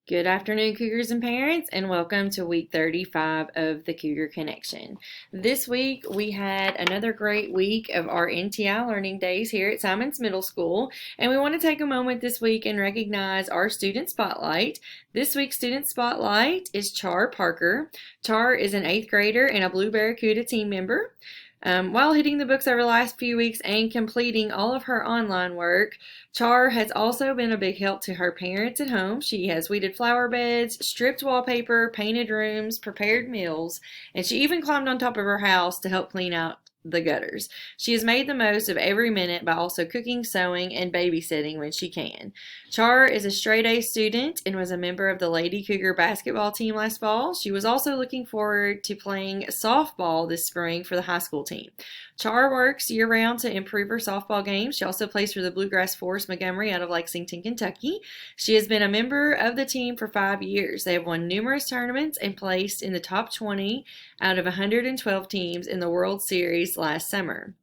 Good afternoon, Cougars and parents, and welcome to week 35 of the Cougar Connection. This week, we had another great week of our NTI learning days here at Simons Middle School, and we want to take a moment this week and recognize our student spotlight. This week's student spotlight is Char Parker. Char is an 8th grader and a Blue Barracuda team member. While hitting the books over the last few weeks and completing all of her online work, Char has also been a big help to her parents at home. She has weeded flower beds, stripped wallpaper, painted rooms, prepared meals, and she even climbed on top of her house to help clean out the gutters. She has made the most of every minute by also cooking, sewing, and babysitting when she can. Char is a straight A student and was a member of the Lady Cougar basketball team last fall. She was also looking forward to playing softball this spring for the high school team. Char works year-round to improve her softball game. She also plays for the Bluegrass Force Montgomery out of Lexington, Kentucky. She has been a member of the team for 5 years. They have won numerous tournaments and placed in the top 20 out of 112 teams in the World Series last summer.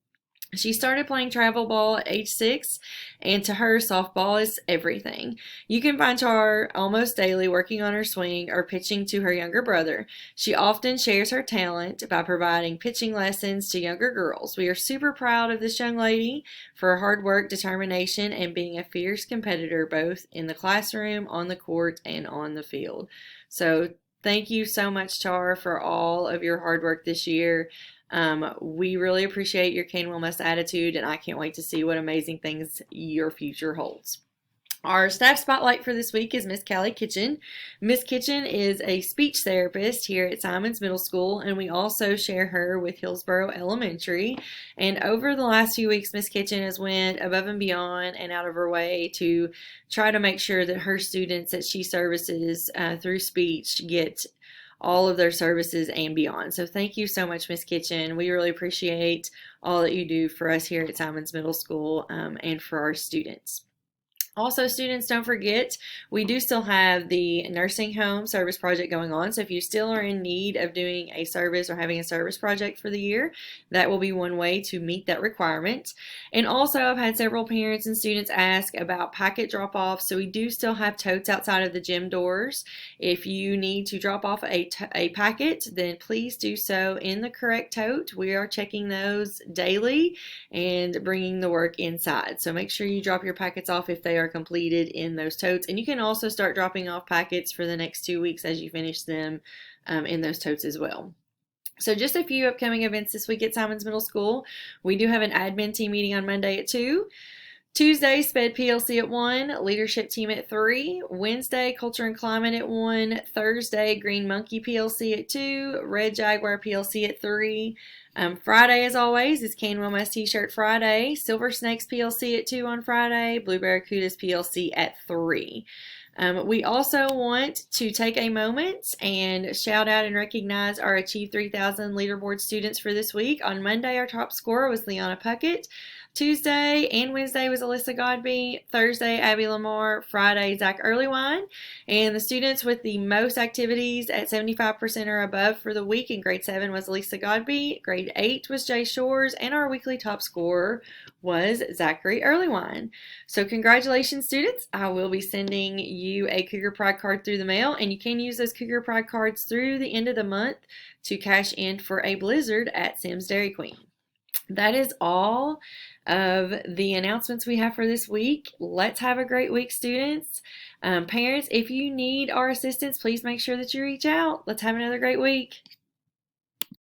She started playing travel ball at age 6, and to her, softball is everything. You can find Char almost daily working on her swing or pitching to her younger brother. She often shares her talent by providing pitching lessons to younger girls. We are super proud of this young lady for her hard work, determination, and being a fierce competitor both in the classroom, on the court, and on the field. So thank you so much, Char, for all of your hard work this year. We really appreciate your Cane Will Must attitude, and I can't wait to see what amazing things your future holds. Our staff spotlight for this week is Miss Callie Kitchen. Miss Kitchen is a speech therapist here at Simons Middle School, and we also share her with Hillsborough Elementary. And over the last few weeks, Miss Kitchen has went above and beyond and out of her way to try to make sure that her students that she services through speech get all of their services and beyond. So thank you so much, Miss Kitchen. We really appreciate all that you do for us here at Simons Middle School and for our students. Also, students, don't forget, we do still have the nursing home service project going on. So if you still are in need of doing a service or having a service project for the year, that will be one way to meet that requirement. And also, I've had several parents and students ask about packet drop-off. So we do still have totes outside of the gym doors. If you need to drop off a packet, then please do so in the correct tote. We are checking those daily and bringing the work inside. So make sure you drop your packets off if they are completed in those totes, and you can also start dropping off packets for the next 2 weeks as you finish them in those totes as well. So just a few upcoming events this week at Simons Middle School. We do have an admin team meeting on Monday at 2. Tuesday, SPED PLC at 1, Leadership Team at 3, Wednesday, Culture and Climate at 1, Thursday, Green Monkey PLC at 2, Red Jaguar PLC at 3. Friday, as always, is Cane Will Must T-Shirt Friday, Silver Snakes PLC at 2 on Friday, Blue Barracudas PLC at 3. We also want to take a moment and shout out and recognize our Achieve 3000 leaderboard students for this week. On Monday, our top scorer was Leanna Puckett. Tuesday and Wednesday was Alyssa Godby. Thursday, Abby Lamar. Friday, Zach Earlywine. And the students with the most activities at 75% or above for the week in grade 7 was Lisa Godby. Grade 8 was Jay Shores. And our weekly top scorer was Zachary Earlywine. So congratulations, students. I will be sending you a Cougar Pride card through the mail, and you can use those Cougar Pride cards through the end of the month to cash in for a blizzard at Simms Dairy Queen. That is all of the announcements we have for this week. Let's have a great week, students. Parents, if you need our assistance, please make sure that you reach out. Let's have another great week.